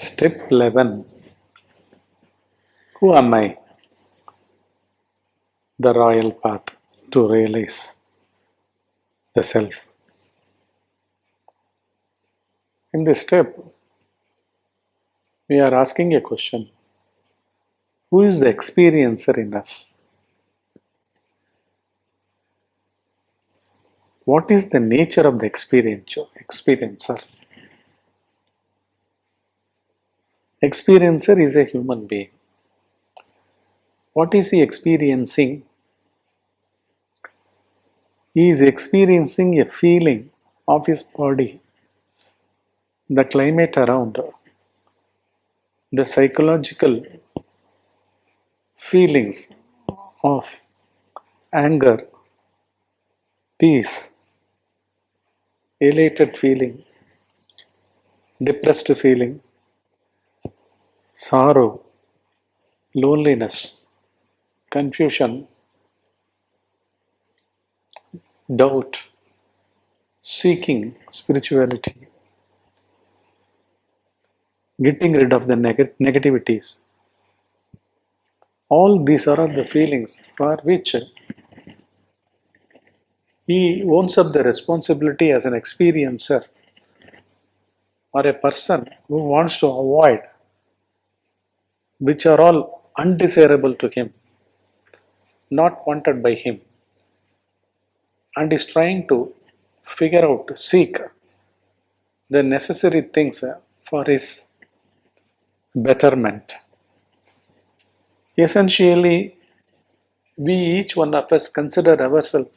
Step 11. Who am I? The royal path to realize the self. In this step, we are asking a question. Who is the experiencer in us? What is the nature of the experiencer? Experiencer is a human being. What is he experiencing? He is experiencing a feeling of his body, the climate around, the psychological feelings of anger, peace, elated feeling, depressed feeling, sorrow, loneliness, confusion, doubt, seeking spirituality, getting rid of the negativities. All these are the feelings for which he owns up the responsibility as an experiencer or a person who wants to avoid, which are all undesirable to him, not wanted by him, and is trying to figure out, seek the necessary things for his betterment. Essentially, we each one of us consider ourselves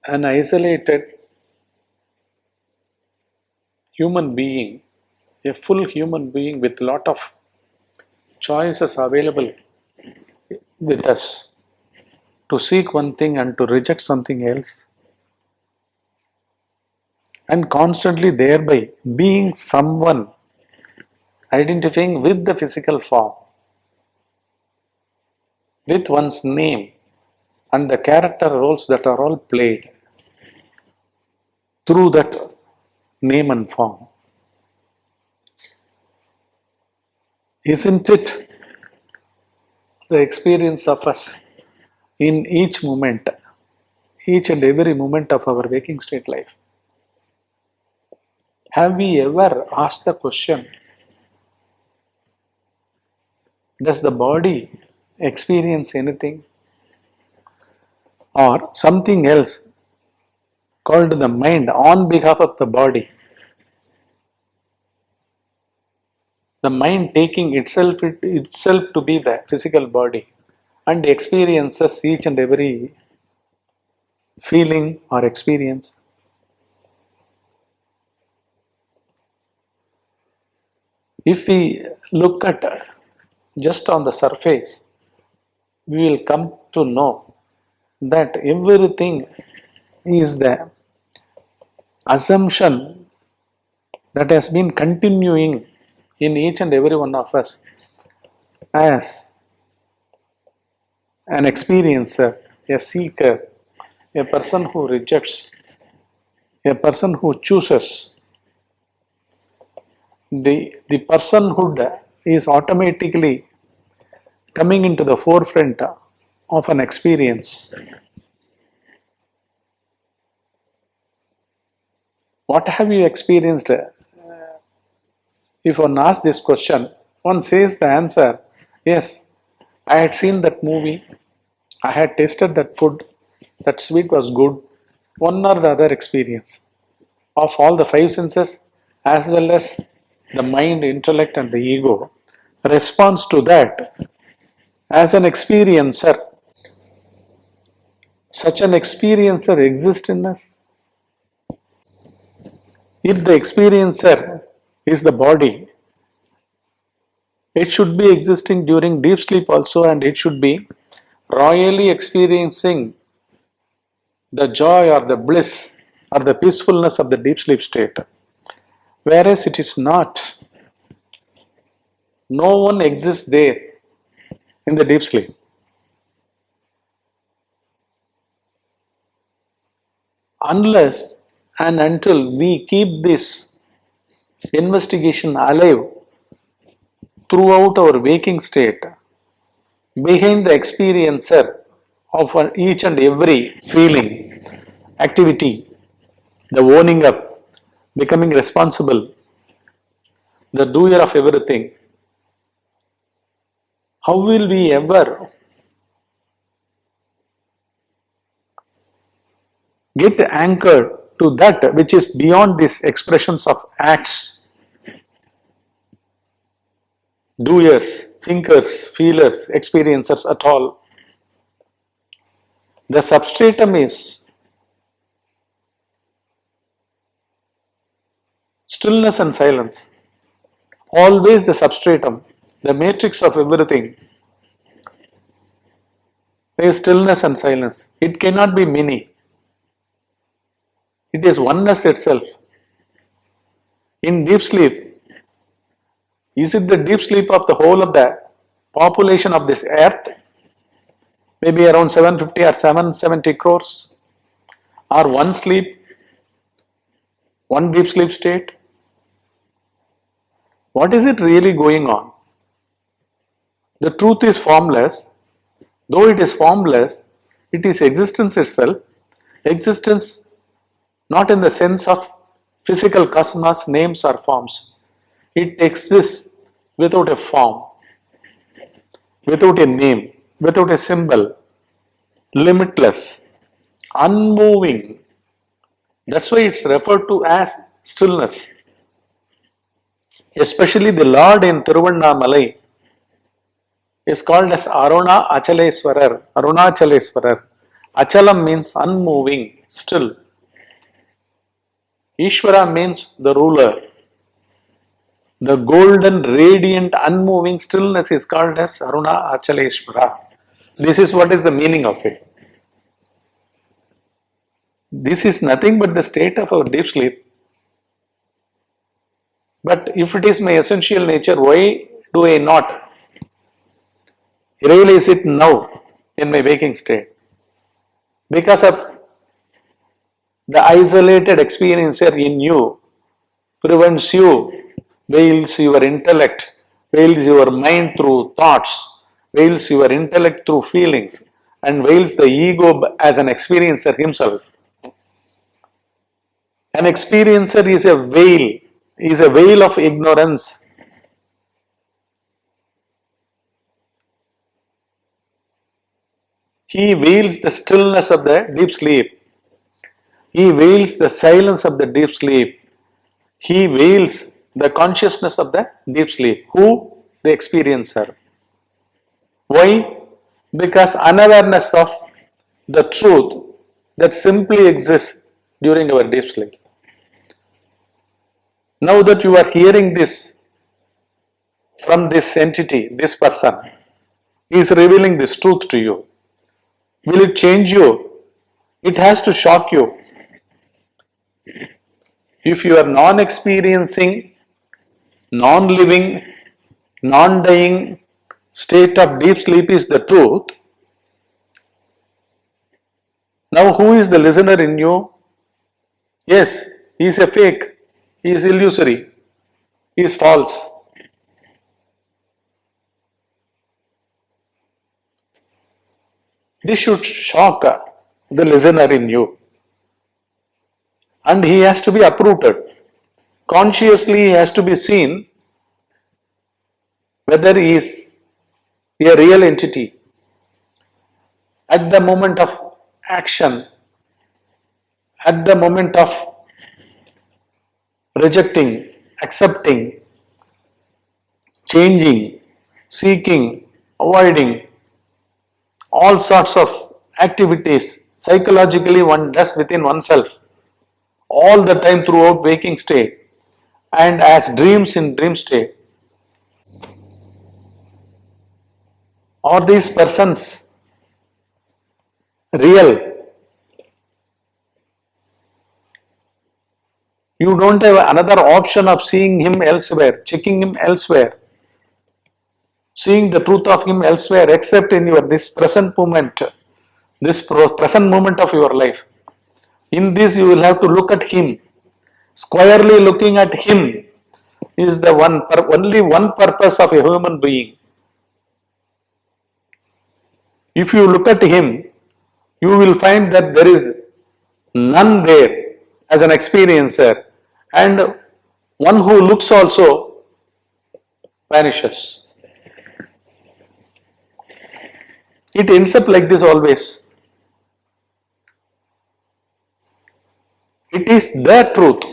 an isolated human being, a full human being with lot of choices available with us to seek one thing and to reject something else, and constantly thereby being someone identifying with the physical form, with one's name and the character roles that are all played through that name and form. Isn't it the experience of us in each moment, each and every moment of our waking state life? Have we ever asked the question, does the body experience anything? Or something else called the mind on behalf of the body? The mind taking itself to be the physical body and experiences each and every feeling or experience. If we look at just on the surface, we will come to know that everything is the assumption that has been continuing in each and every one of us as an experiencer, a seeker, a person who rejects, a person who chooses. The personhood is automatically coming into the forefront of an experience. What have you experienced? If one asks this question, one says the answer, yes, I had seen that movie, I had tasted that food, that sweet was good, one or the other experience of all the five senses as well as the mind, intellect, and the ego responds to that as an experiencer. Such an experiencer exists in us. If the experiencer is the body, it should be existing during deep sleep also, and it should be royally experiencing the joy or the bliss or the peacefulness of the deep sleep state. Whereas it is not. No one exists there in the deep sleep. Unless and until we keep this investigation alive throughout our waking state, behind the experiencer of each and every feeling, activity, the owning up, becoming responsible, the doer of everything. How will we ever get anchored to that which is beyond these expressions of acts, doers, thinkers, feelers, experiencers at all? The substratum is stillness and silence. Always the substratum, the matrix of everything is stillness and silence. It cannot be many. It is oneness itself. In deep sleep, is it the deep sleep of the whole of the population of this earth? Maybe around 750 or 770 crores, or one sleep, one deep sleep state? What is it really going on? The truth is formless. Though it is formless, it is existence itself. Existence not in the sense of physical cosmos, names or forms. It exists without a form, without a name, without a symbol, limitless, unmoving. That's why it's referred to as stillness. Especially the Lord in Tiruvannamalai is called as Aruna Achaleswarar, Arunachaleswarar. Achalam means unmoving, still. Ishvara means the ruler. The golden, radiant, unmoving stillness is called as Aruna Achaleswara. This is what is the meaning of it. This is nothing but the state of our deep sleep. But if it is my essential nature, why do I not realize it now in my waking state? Because of the isolated experiencer in you prevents you, veils your intellect, veils your mind through thoughts, veils your intellect through feelings, and veils the ego as an experiencer himself. An experiencer is a veil of ignorance. He veils the stillness of the deep sleep. He veils the silence of the deep sleep. He veils the consciousness of the deep sleep. Who? The experiencer. Why? Because unawareness of the truth that simply exists during our deep sleep. Now that you are hearing this from this entity, this person, he is revealing this truth to you. Will it change you? It has to shock you. If you are non-experiencing, non-living, non-dying state of deep sleep is the truth, now who is the listener in you? Yes, he is a fake, he is illusory, he is false. This should shock the listener in you. And he has to be uprooted. Consciously he has to be seen whether he is a real entity. At the moment of action, at the moment of rejecting, accepting, changing, seeking, avoiding, all sorts of activities psychologically one does within oneself, all the time throughout waking state and as dreams in dream state. Are these persons real? You don't have another option of seeing him elsewhere, checking him elsewhere, seeing the truth of him elsewhere except in your this present moment, this present moment of your life. In this you will have to look at him, squarely looking at him, is the only one purpose of a human being. If you look at him, you will find that there is none there as an experiencer, and one who looks also vanishes. It ends up like this always. It is the truth.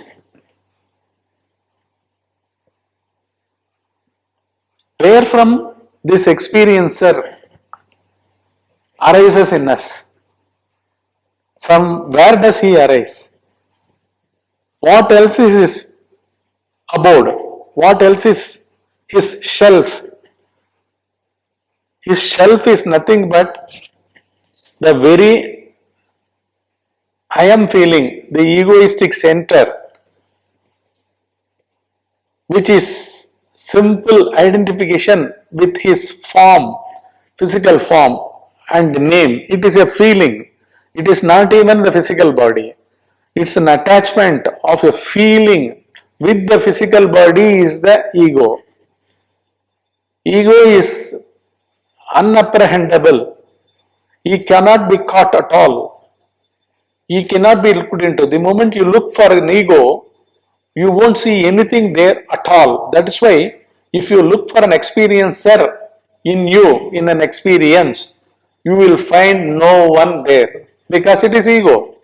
Where from this experiencer arises in us? From where does he arise? What else is his abode? What else is his shelf? His shelf is nothing but the very I am feeling, the egoistic center, which is simple identification with his form, physical form and name. It is a feeling. It is not even the physical body. It's an attachment of a feeling with the physical body is the ego. Ego is unapprehendable. He cannot be caught at all. He cannot be looked into. The moment you look for an ego, you won't see anything there at all. That is why if you look for an experiencer in you, in an experience, you will find no one there because it is ego.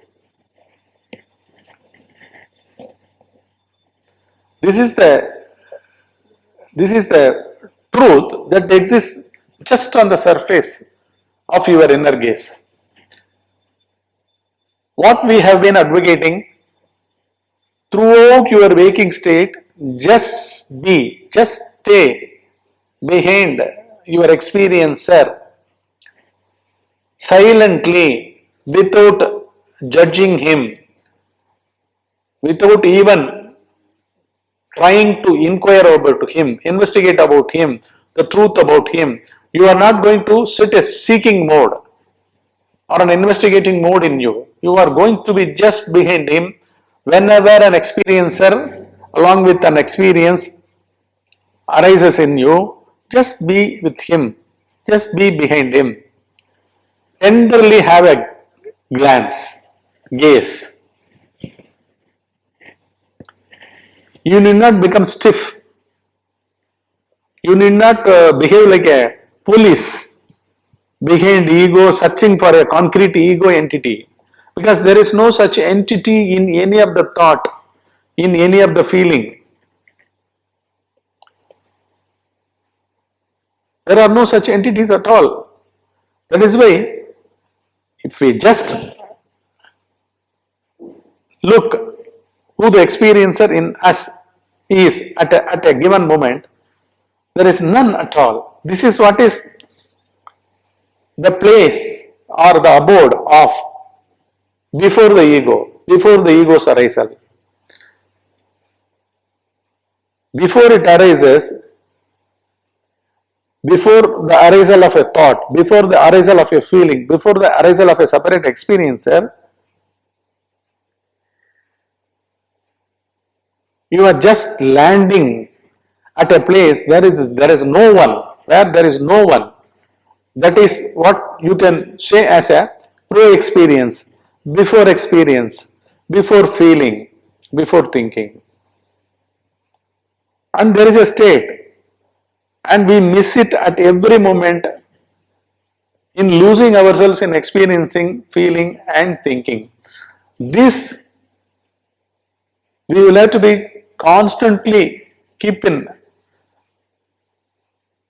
This is the truth that exists just on the surface of your inner gaze. What we have been advocating throughout your waking state, just stay behind your experiencer silently without judging him, without even trying to inquire about him, investigate about him, the truth about him. You are not going to sit a seeking mode or an investigating mode in you. You are going to be just behind him. Whenever an experiencer along with an experience arises in you, just be with him, just be behind him. Tenderly have a glance, gaze. You need not become stiff. You need not behave like a police behind ego, searching for a concrete ego entity. Because there is no such entity in any of the thought, in any of the feeling. There are no such entities at all. That is why, if we just look who the experiencer in us is at a given moment, there is none at all. This is what is the place or the abode of before the ego's arisal. Before it arises, before the arisal of a thought, before the arisal of a feeling, before the arisal of a separate experiencer, you are just landing at a place where there is no one, where there is no one. That is what you can say as a pro-experience, before feeling, before thinking. And there is a state, and we miss it at every moment in losing ourselves in experiencing, feeling and thinking. This we will have to be constantly keep in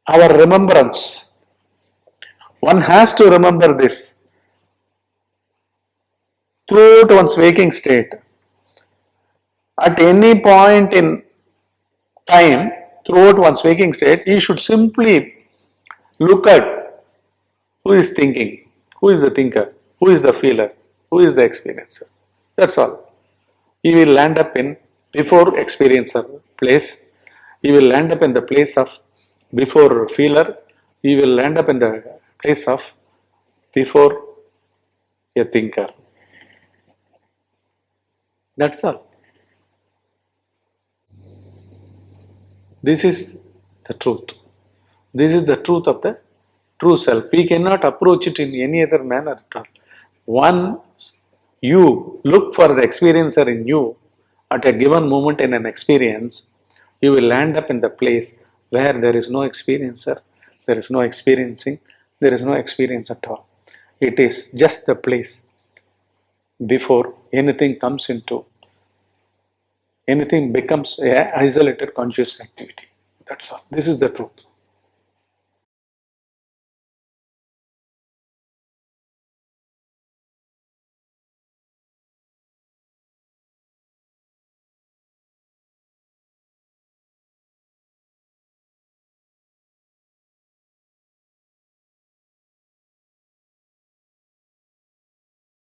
our remembrance. One has to remember this throughout one's waking state. At any point in time, throughout one's waking state, he should simply look at who is thinking, who is the thinker, who is the feeler, who is the experiencer. That's all. He will land up in before experiencer place. He will land up in the place of before feeler. He will land up in the place of before a thinker. That's all. This is the truth. This is the truth of the true self. We cannot approach it in any other manner at all. Once you look for the experiencer in you at a given moment in an experience, you will land up in the place where there is no experiencer, there is no experiencing, there is no experience at all. It is just the place before anything becomes a isolated conscious activity. That's all. This is the truth.